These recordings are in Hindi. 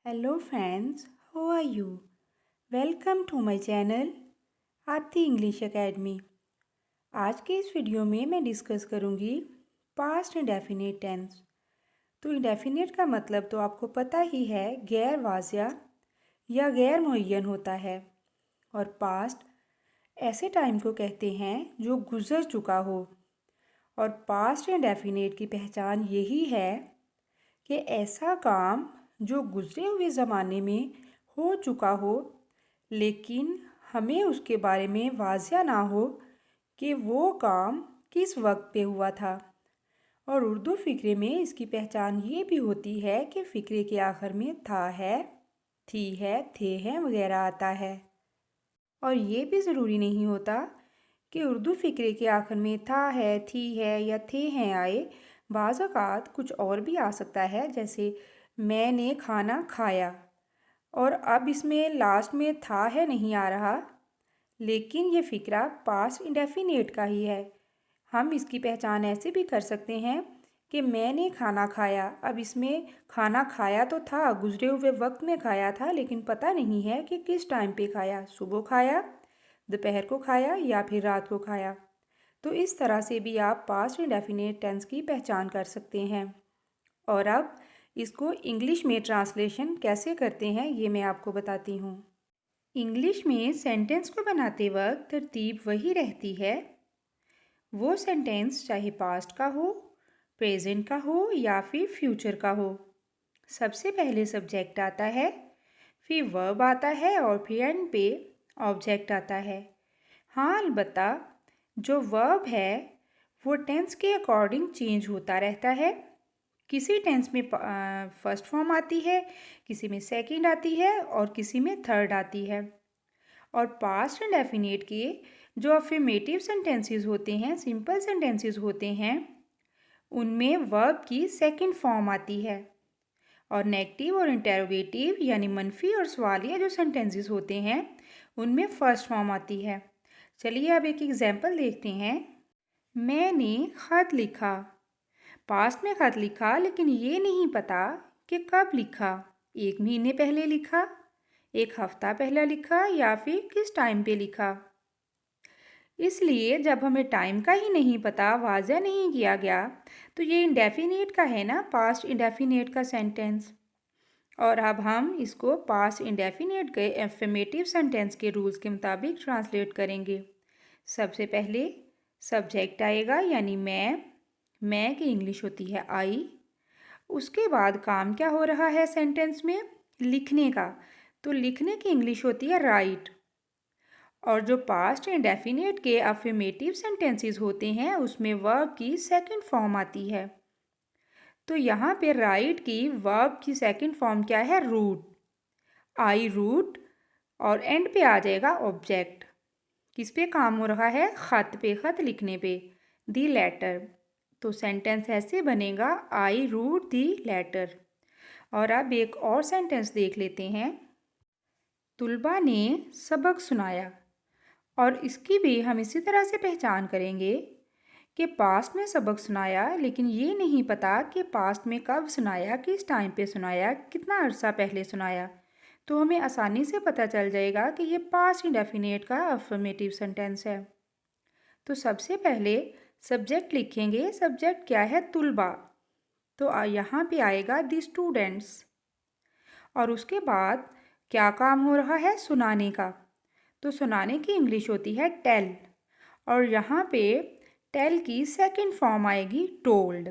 Hello friends, how are you? Welcome to my channel Aarti English academy. आज के इस वीडियो में मैं डिस्कस करूंगी पास्ट इंडेफिनिट टेंस। तो इंडेफिनिट का मतलब तो आपको पता ही है, गैर वाज़िया या गैर मुअय्यन होता है। और पास्ट ऐसे टाइम को कहते हैं जो गुज़र चुका हो। और पास्ट इंडेफिनिट की पहचान यही है कि ऐसा काम जो गुज़रे हुए ज़माने में हो चुका हो, लेकिन हमें उसके बारे में वाज़िया ना हो कि वो काम किस वक्त पे हुआ था। और उर्दू फ़िक्रे में इसकी पहचान ये भी होती है कि फ़िक्रे के आखिर में था है, थी है, थे हैं वगैरह आता है। और ये भी ज़रूरी नहीं होता कि उर्दू फ़िक्रे के आखिर में था है, थी है या थे हैं आए। बाज़ औक़ात कुछ और भी आ सकता है, जैसे मैंने खाना खाया, और अब इसमें लास्ट में था है नहीं आ रहा, लेकिन ये फ़िक्रा पास्ट इंडेफिनिट का ही है। हम इसकी पहचान ऐसे भी कर सकते हैं कि मैंने खाना खाया। अब इसमें खाना खाया तो था, गुज़रे हुए वक्त में खाया था, लेकिन पता नहीं है कि किस टाइम पे खाया, सुबह खाया, दोपहर को खाया या फिर रात को खाया। तो इस तरह से भी आप पास्ट इंडेफिनिट टेंस की पहचान कर सकते हैं। और अब इसको इंग्लिश में ट्रांसलेशन कैसे करते हैं ये मैं आपको बताती हूँ। इंग्लिश में सेंटेंस को बनाते वक्त तरतीब वही रहती है। वो सेंटेंस चाहे पास्ट का हो, प्रेजेंट का हो या फिर फ्यूचर का हो। सबसे पहले सब्जेक्ट आता है, फिर वर्ब आता है और फिर एंड पे ऑब्जेक्ट आता है। हाँ, अलबत्ता जो वर्ब है वो टेंस के अकॉर्डिंग चेंज होता रहता है। किसी टेंस में फर्स्ट फॉर्म आती है, किसी में सेकंड आती है और किसी में थर्ड आती है। और पास्ट इंडेफिनिट के जो अफर्मेटिव सेंटेंसेस होते हैं, सिंपल सेंटेंसेस होते हैं, उनमें वर्ब की सेकंड फॉर्म आती है। और नेगेटिव और इंटेरोगेटिव यानी मनफी और सवालिया जो सेंटेंसेस होते हैं, उनमें फर्स्ट फॉर्म आती है। चलिए अब एक एग्जांपल देखते हैं। मैंने ख़त लिखा। पास्ट में ख़त लिखा, लेकिन ये नहीं पता कि कब लिखा। 1 महीने पहले लिखा, 1 हफ्ता पहले लिखा या फिर किस टाइम पे लिखा। इसलिए जब हमें टाइम का ही नहीं पता, वाज़ह नहीं किया गया, तो ये इंडेफिनिट का है ना, पास्ट इंडेफिनिट का सेंटेंस। और अब हम इसको पास्ट इंडेफिनिट के एफर्मेटिव सेंटेंस के रूल्स के मुताबिक ट्रांसलेट करेंगे। सबसे पहले सब्जेक्ट आएगा, यानी मैं की इंग्लिश होती है आई। उसके बाद काम क्या हो रहा है सेंटेंस में, लिखने का, तो लिखने की इंग्लिश होती है राइट। और जो पास्ट इंडेफिनिट के अफर्मेटिव सेंटेंसेस होते हैं, उसमें वर्ब की सेकंड फॉर्म आती है। तो यहाँ पे राइट की वर्ब की सेकंड फॉर्म क्या है, रूट, आई रूट। और एंड पे आ जाएगा ऑब्जेक्ट। किस पे काम हो रहा है, ख़त पे, ख़त लिखने पे, दी लेटर। तो सेंटेंस ऐसे बनेगा, आई रूट दी लेटर। और अब एक और सेंटेंस देख लेते हैं। तुलबा ने सबक सुनाया। और इसकी भी हम इसी तरह से पहचान करेंगे कि पास्ट में सबक सुनाया, लेकिन ये नहीं पता कि पास्ट में कब सुनाया, किस टाइम पे सुनाया, कितना अरसा पहले सुनाया। तो हमें आसानी से पता चल जाएगा कि ये पास्ट इंडेफिनिट का अफर्मेटिव सेंटेंस है। तो सबसे पहले सब्जेक्ट लिखेंगे। सब्जेक्ट क्या है, तुलबा। तो यहाँ पे आएगा दी स्टूडेंट्स। और उसके बाद क्या काम हो रहा है, सुनाने का। तो सुनाने की इंग्लिश होती है टेल। और यहाँ पे टेल की सेकंड फॉर्म आएगी टोल्ड।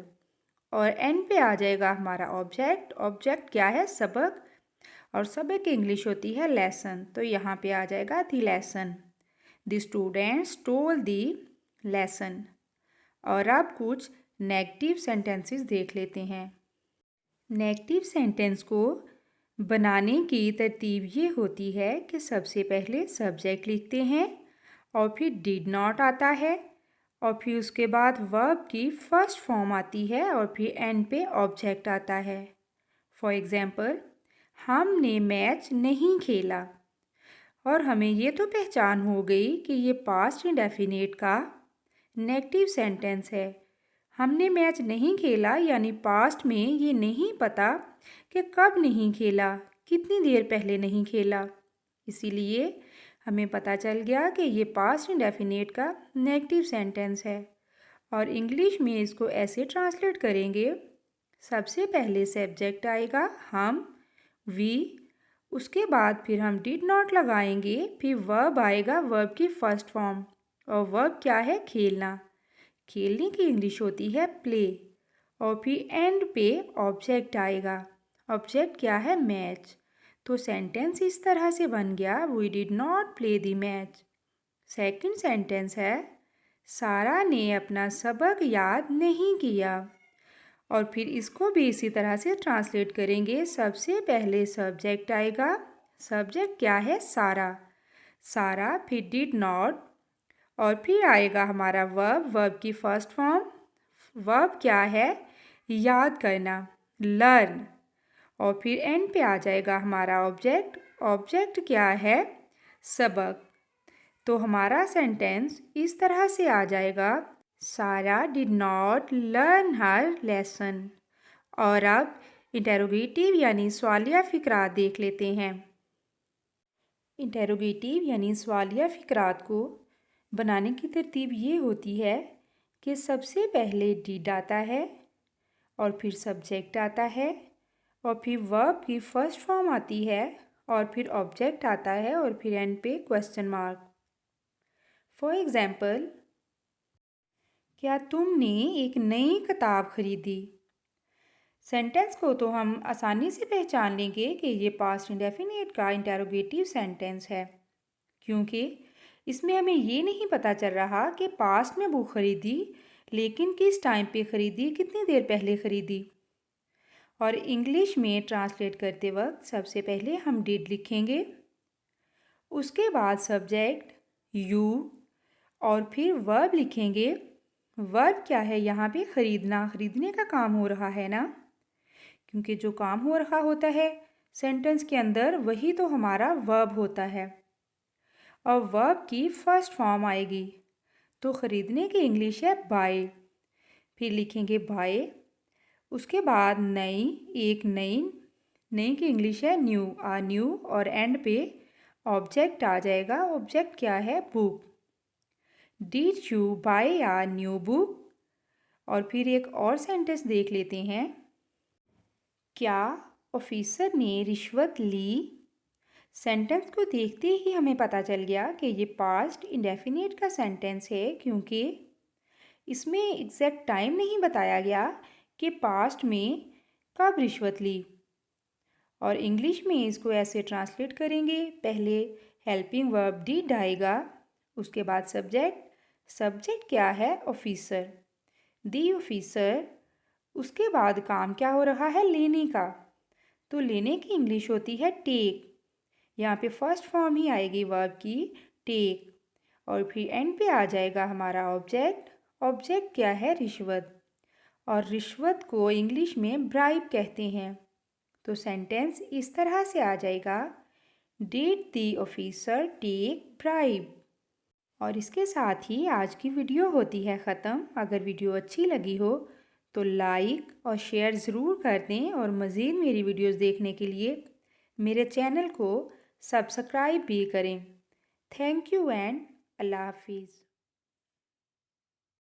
और एंड पे आ जाएगा हमारा ऑब्जेक्ट। ऑब्जेक्ट क्या है, सबक। और सबक की इंग्लिश होती है लेसन। तो यहाँ पे आ जाएगा दी lesson. The students told the lesson. और अब कुछ नेगेटिव सेंटेंसेस देख लेते हैं। नेगेटिव सेंटेंस को बनाने की तरतीब ये होती है कि सबसे पहले सब्जेक्ट लिखते हैं और फिर डिड नॉट आता है और फिर उसके बाद वर्ब की फर्स्ट फॉर्म आती है और फिर एंड पे ऑब्जेक्ट आता है। फॉर एग्ज़ाम्पल, हमने मैच नहीं खेला। और हमें ये तो पहचान हो गई कि ये पास्ट इंडेफिनिट का नेगेटिव सेंटेंस है। हमने मैच नहीं खेला यानी पास्ट में ये नहीं पता कि कब नहीं खेला, कितनी देर पहले नहीं खेला। इसीलिए हमें पता चल गया कि ये पास्ट इंडेफिनिट का नेगेटिव सेंटेंस है। और इंग्लिश में इसको ऐसे ट्रांसलेट करेंगे, सबसे पहले सब्जेक्ट आएगा हम, वी, उसके बाद फिर हम डिड नॉट लगाएंगे, फिर वर्ब आएगा, वर्ब की फर्स्ट फॉर्म। और वर्ब क्या है? खेलना। खेलने की इंग्लिश होती है प्ले। और फिर एंड पे ऑब्जेक्ट आएगा। ऑब्जेक्ट क्या है? मैच। तो सेंटेंस इस तरह से बन गया, we did not play the match. Second sentence है, सारा ने अपना सबक याद नहीं किया। और फिर इसको भी इसी तरह से ट्रांसलेट करेंगे, सबसे पहले सब्जेक्ट आएगा। सब्जेक्ट क्या है? सारा। सारा, फिर डिड नॉट, और फिर आएगा हमारा वर्ब, वर्ब की फर्स्ट फॉर्म। वर्ब क्या है? याद करना, लर्न। और फिर एंड पे आ जाएगा हमारा ऑब्जेक्ट। ऑब्जेक्ट क्या है? सबक। तो हमारा सेंटेंस इस तरह से आ जाएगा, सारा did not learn her lesson. और अब इंटेरोगेटिव यानी सवालिया फ़िक्रात देख लेते हैं। इंटेरोगेटिव यानी सवालिया फ़िक्रात को बनाने की तरतीब ये होती है कि सबसे पहले डिड आता है, और फिर सब्जेक्ट आता है, और फिर वर्ब की फर्स्ट फॉर्म आती है, और फिर ऑब्जेक्ट आता है, और फिर एंड पे क्वेश्चन मार्क। फॉर एग्ज़ाम्पल, क्या तुमने एक नई किताब खरीदी? सेंटेंस को तो हम आसानी से पहचान लेंगे कि ये पास्ट इंडेफिनिट का इंटेरोगेटिव सेंटेंस है, क्योंकि इसमें हमें ये नहीं पता चल रहा कि पास्ट में बुक खरीदी, लेकिन किस टाइम पे ख़रीदी, कितनी देर पहले ख़रीदी। और इंग्लिश में ट्रांसलेट करते वक्त सबसे पहले हम डिड लिखेंगे, उसके बाद सब्जेक्ट यू, और फिर वर्ब लिखेंगे। वर्ब क्या है? यहाँ पे ख़रीदना, ख़रीदने का काम हो रहा है ना, क्योंकि जो काम हो रहा होता है सेंटेंस के अंदर वही तो हमारा वर्ब होता है। और वर्ब की फर्स्ट फॉर्म आएगी, तो ख़रीदने की इंग्लिश है बाय। फिर लिखेंगे बाय, उसके बाद नई, एक नई, नई की इंग्लिश है न्यू, आ न्यू। और एंड पे ऑब्जेक्ट आ जाएगा। ऑब्जेक्ट क्या है? Book. Did you buy a new book? और फिर एक और सेंटेंस देख लेते हैं, क्या ऑफिसर ने रिश्वत ली? सेंटेंस को देखते ही हमें पता चल गया कि ये पास्ट इंडेफिनिट का सेंटेंस है, क्योंकि इसमें एग्जैक्ट टाइम नहीं बताया गया कि पास्ट में कब रिश्वत ली। और इंग्लिश में इसको ऐसे ट्रांसलेट करेंगे, पहले हेल्पिंग वर्ब डिड आएगा, उसके बाद सब्जेक्ट। सब्जेक्ट क्या है? Officer, the officer. उसके बाद काम क्या हो रहा है? लेने का। तो लेने की इंग्लिश होती है टेक। यहाँ पे फर्स्ट फॉर्म ही आएगी वर्ब की, टेक। और फिर एंड पे आ जाएगा हमारा ऑब्जेक्ट। ऑब्जेक्ट क्या है? रिश्वत। और रिश्वत को इंग्लिश में ब्राइब कहते हैं। तो सेंटेंस इस तरह से आ जाएगा, did the officer take bribe. और इसके साथ ही आज की वीडियो होती है ख़त्म। अगर वीडियो अच्छी लगी हो तो लाइक और शेयर ज़रूर कर दें, और मज़ीद मेरी वीडियोस देखने के लिए मेरे चैनल को सब्सक्राइब भी करें। थैंक यू एंड अल्लाह हाफिज़।